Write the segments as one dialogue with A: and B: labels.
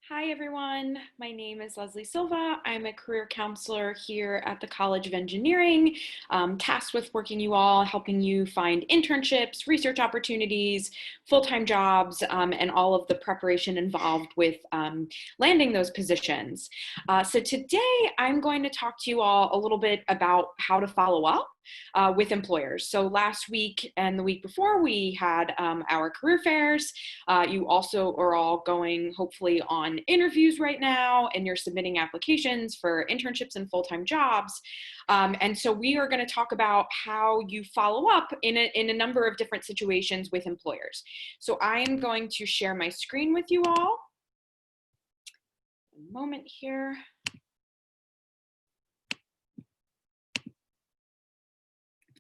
A: Hi everyone, my name is Leslie Silva. I'm a career counselor here at the College of Engineering, tasked with working you all, helping you find internships, research opportunities, full-time jobs, and all of the preparation involved with landing those positions. So today I'm going to talk to you all a little bit about how to follow up with employers. So last week and the week before we had our career fairs. You also are all going hopefully on interviews right now, and you're submitting applications for internships and full-time jobs. And so we are going to talk about how you follow up in a number of different situations with employers. So I am going to share my screen with you all. A moment here.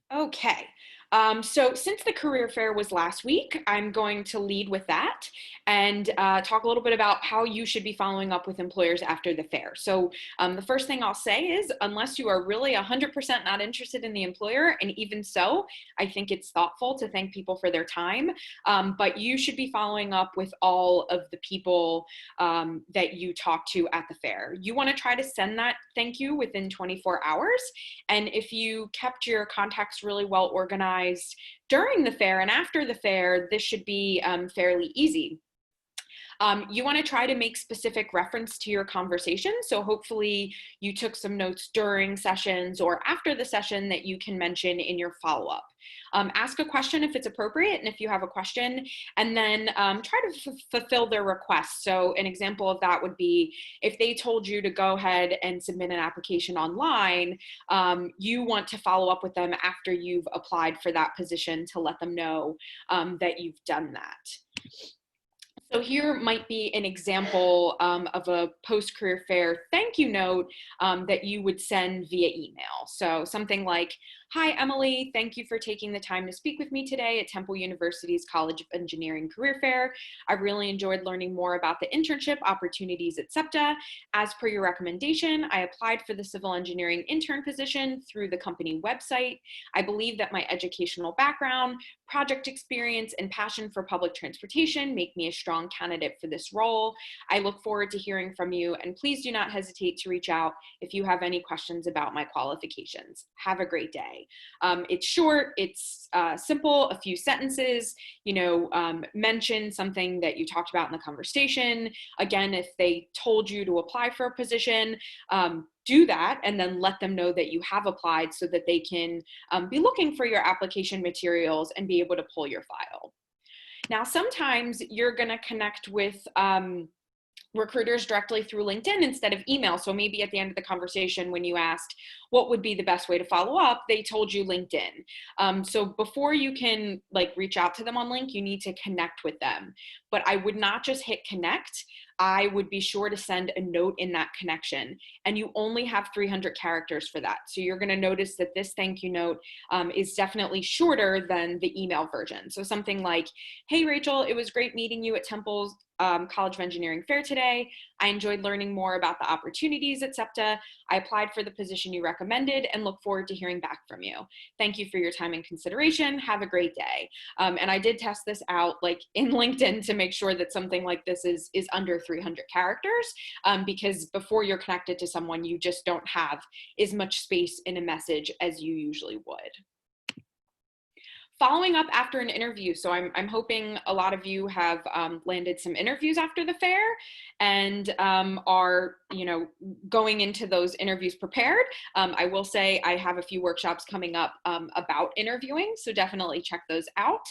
A: Okay, so since the career fair was last week, I'm going to lead with that and talk a little bit about how you should be following up with employers after the fair. So the first thing I'll say is, unless you are really 100% not interested in the employer, and even so, I think it's thoughtful to thank people for their time, but you should be following up with all of the people that you talk to at the fair. You want to try to send that thank you within 24 hours. And if you kept your contacts really well organized during the fair and after the fair, this should be fairly easy. You want to try to make specific reference to your conversation. So hopefully you took some notes during sessions or after the session that you can mention in your follow-up. Ask a question if it's appropriate and if you have a question, and then try to fulfill their request. So an example of that would be if they told you to go ahead and submit an application online, you want to follow up with them after you've applied for that position to let them know that you've done that. So here might be an example of a post-career fair thank you note that you would send via email. So something like, "Hi, Emily, thank you for taking the time to speak with me today at Temple University's College of Engineering Career Fair. I really enjoyed learning more about the internship opportunities at SEPTA. As per your recommendation, I applied for the civil engineering intern position through the company website. I believe that my educational background, project experience, and passion for public transportation make me a strong candidate for this role. I look forward to hearing from you, and please do not hesitate to reach out if you have any questions about my qualifications. Have a great day." It's short, it's simple, a few sentences, mention something that you talked about in the conversation. Again, if they told you to apply for a position, do that and then let them know that you have applied so that they can be looking for your application materials and be able to pull your file. Now, sometimes you're going to connect with recruiters directly through LinkedIn instead of email. So maybe at the end of the conversation, when you asked what would be the best way to follow up, they told you LinkedIn. So before you can reach out to them on LinkedIn, you need to connect with them. But I would not just hit connect. I would be sure to send a note in that connection. And you only have 300 characters for that. So you're going to notice that this thank you note is definitely shorter than the email version. So something like, "Hey, Rachel, it was great meeting you at Temple's College of Engineering Fair today. I enjoyed learning more about the opportunities at SEPTA. I applied for the position you recommended and look forward to hearing back from you. Thank you for your time and consideration. Have a great day." And I did test this out in LinkedIn to make sure that something like this is under 300 characters because before you're connected to someone, you just don't have as much space in a message as you usually would. Following up after an interview. So I'm hoping a lot of you have landed some interviews after the fair and are going into those interviews prepared. I will say I have a few workshops coming up about interviewing, so definitely check those out.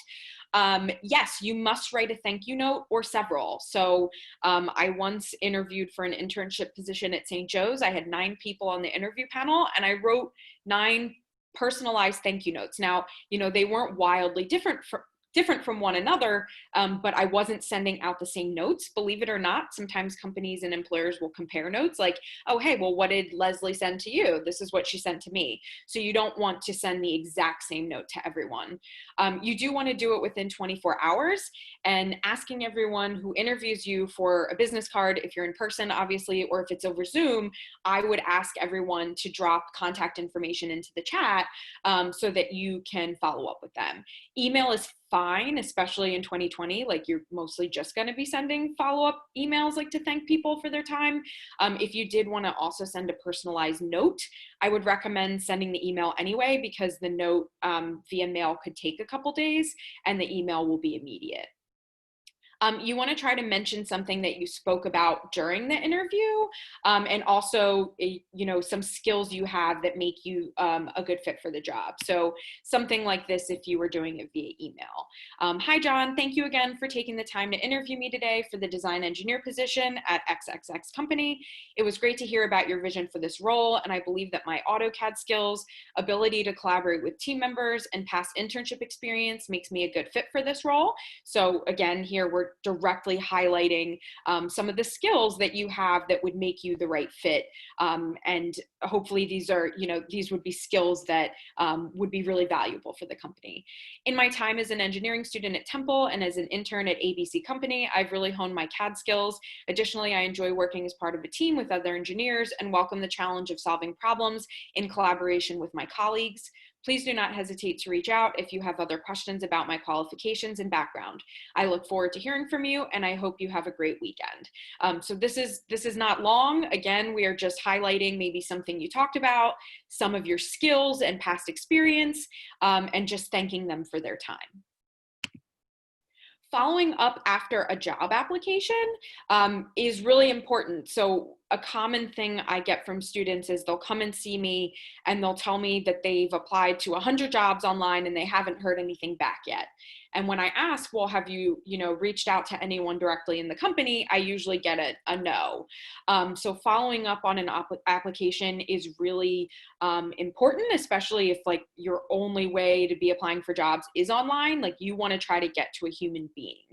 A: Yes, you must write a thank you note or several. So I once interviewed for an internship position at St. Joe's. I had 9 people on the interview panel and I wrote 9 personalized thank you notes. Now, they weren't wildly different from one another, but I wasn't sending out the same notes. Believe it or not, sometimes companies and employers will compare notes like, "Oh, hey, well, what did Leslie send to you? This is what she sent to me." So you don't want to send the exact same note to everyone. You do want to do it within 24 hours, and asking everyone who interviews you for a business card, if you're in person, obviously, or if it's over Zoom, I would ask everyone to drop contact information into the chat so that you can follow up with them. Email is fine, especially in 2020. Like, you're mostly just going to be sending follow-up emails, like to thank people for their time. If you did want to also send a personalized note, I would recommend sending the email anyway, because the note via mail could take a couple days and the email will be immediate. You want to try to mention something that you spoke about during the interview, and also, some skills you have that make you a good fit for the job. So something like this, if you were doing it via email. Hi, John. Thank you again for taking the time to interview me today for the design engineer position at XXX company. It was great to hear about your vision for this role, and I believe that my AutoCAD skills, ability to collaborate with team members, and past internship experience makes me a good fit for this role. So again, here we're directly highlighting some of the skills that you have that would make you the right fit. And hopefully these would be skills that would be really valuable for the company. In my time as an engineering student at Temple and as an intern at ABC Company, I've really honed my CAD skills. Additionally, I enjoy working as part of a team with other engineers and welcome the challenge of solving problems in collaboration with my colleagues. Please do not hesitate to reach out if you have other questions about my qualifications and background. I look forward to hearing from you, and I hope you have a great weekend. So this is not long. Again, we are just highlighting maybe something you talked about, some of your skills and past experience, and just thanking them for their time. Following up after a job application is really important. So a common thing I get from students is they'll come and see me and they'll tell me that they've applied to 100 jobs online and they haven't heard anything back yet. And when I ask, well, have you, reached out to anyone directly in the company, I usually get a no. So following up on an application is really important, especially if like your only way to be applying for jobs is online. Like, you want to try to get to a human being.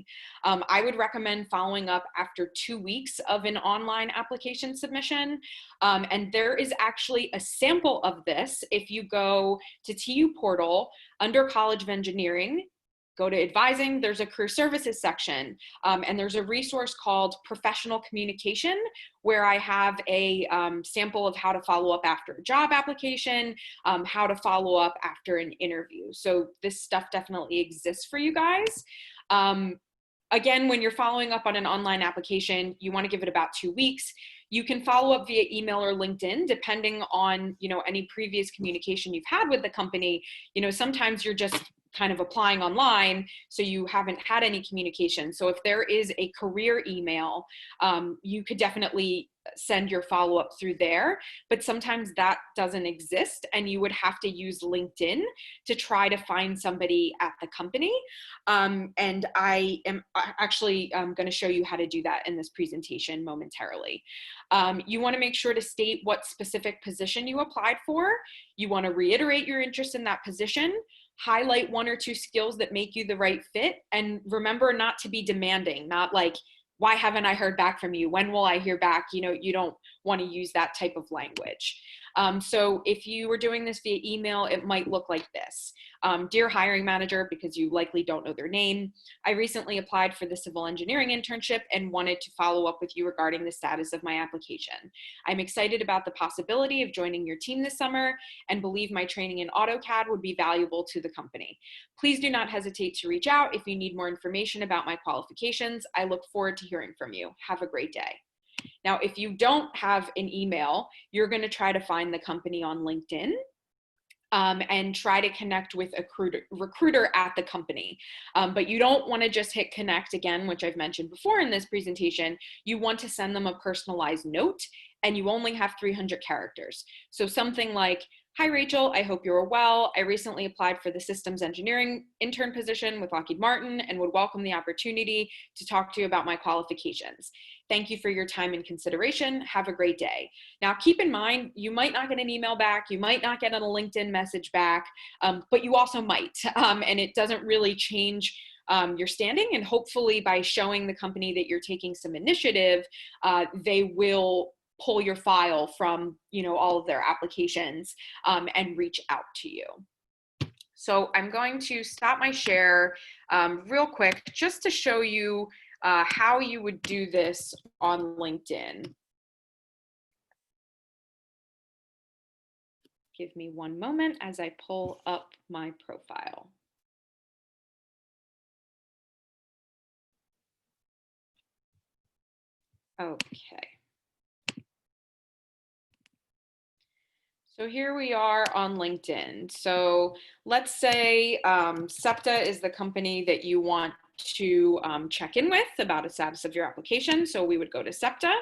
A: I would recommend following up after 2 weeks of an online application submission. And there is actually a sample of this. If you go to TU Portal under College of Engineering, go to advising, there's a career services section, and there's a resource called professional communication, where I have a sample of how to follow up after a job application, how to follow up after an interview. So this stuff definitely exists for you guys. Again, when you're following up on an online application, you want to give it about 2 weeks. You can follow up via email or LinkedIn, depending on, any previous communication you've had with the company. Sometimes you're just kind of applying online, so you haven't had any communication. So if there is a career email, you could definitely send your follow-up through there, but sometimes that doesn't exist and you would have to use LinkedIn to try to find somebody at the company. And I am actually going to show you how to do that in this presentation momentarily. You want to make sure to state what specific position you applied for. You want to reiterate your interest in that position, highlight 1 or 2 skills that make you the right fit, and remember not to be demanding, not like, why haven't I heard back from you? When will I hear back? You don't want to use that type of language. So if you were doing this via email, it might look like this. Dear hiring manager, because you likely don't know their name, I recently applied for the civil engineering internship and wanted to follow up with you regarding the status of my application. I'm excited about the possibility of joining your team this summer and believe my training in AutoCAD would be valuable to the company. Please do not hesitate to reach out if you need more information about my qualifications. I look forward to hearing from you. Have a great day. Now, if you don't have an email, you're going to try to find the company on LinkedIn. And try to connect with a recruiter at the company. But you don't want to just hit connect again, which I've mentioned before in this presentation. You want to send them a personalized note, and you only have 300 characters. So something like, hi, Rachel, I hope you're well. I recently applied for the systems engineering intern position with Lockheed Martin and would welcome the opportunity to talk to you about my qualifications. Thank you for your time and consideration. Have a great day. Now, keep in mind, you might not get an email back. You might not get a LinkedIn message back, but you also might. And it doesn't really change your standing. And hopefully by showing the company that you're taking some initiative, they will pull your file from, all of their applications and reach out to you. So I'm going to stop my share real quick just to show you how you would do this on LinkedIn. Give me one moment as I pull up my profile. Okay. So here we are on LinkedIn. So let's say SEPTA is the company that you want to check in with about the status of your application. So we would go to SEPTA.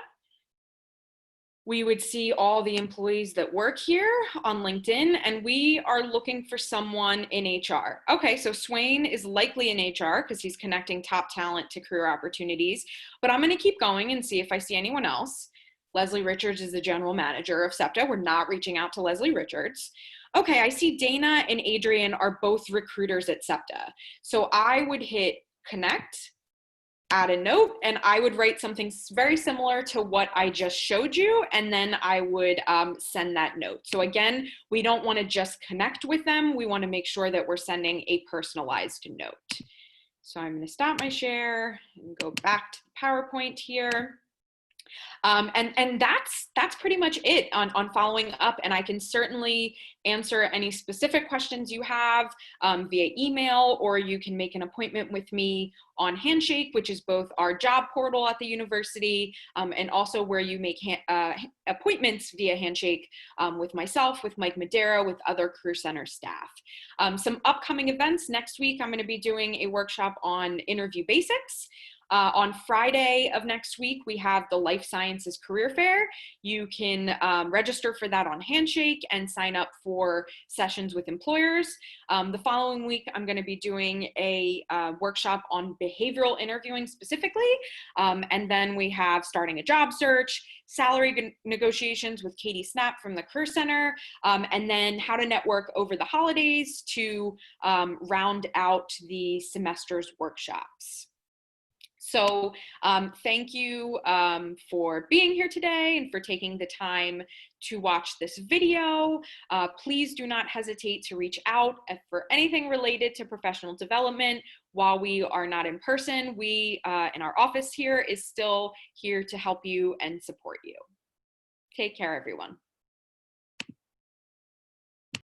A: We would see all the employees that work here on LinkedIn, and we are looking for someone in HR. Okay, so Swain is likely in HR because he's connecting top talent to career opportunities, but I'm going to keep going and see if I see anyone else. Leslie Richards is the general manager of SEPTA. We're not reaching out to Leslie Richards. Okay, I see Dana and Adrian are both recruiters at SEPTA. So I would hit connect, add a note, and I would write something very similar to what I just showed you, and then I would send that note. So again, we don't want to just connect with them. We want to make sure that we're sending a personalized note. So I'm going to stop my share and go back to the PowerPoint here. And that's pretty much it on following up. And I can certainly answer any specific questions you have via email, or you can make an appointment with me on Handshake, which is both our job portal at the university and also where you make appointments via Handshake with myself, with Mike Madera, with other Career Center staff. Some upcoming events next week, I'm going to be doing a workshop on interview basics. On Friday of next week, we have the Life Sciences Career Fair. You can register for that on Handshake and sign up for sessions with employers. The following week, I'm going to be doing a workshop on behavioral interviewing specifically. And then we have starting a job search, salary negotiations with Katie Snap from the Career Center, and then how to network over the holidays to round out the semester's workshops. So thank you for being here today and for taking the time to watch this video. Please do not hesitate to reach out for anything related to professional development. While we are not in person, we in our office here is still here to help you and support you. Take care, everyone.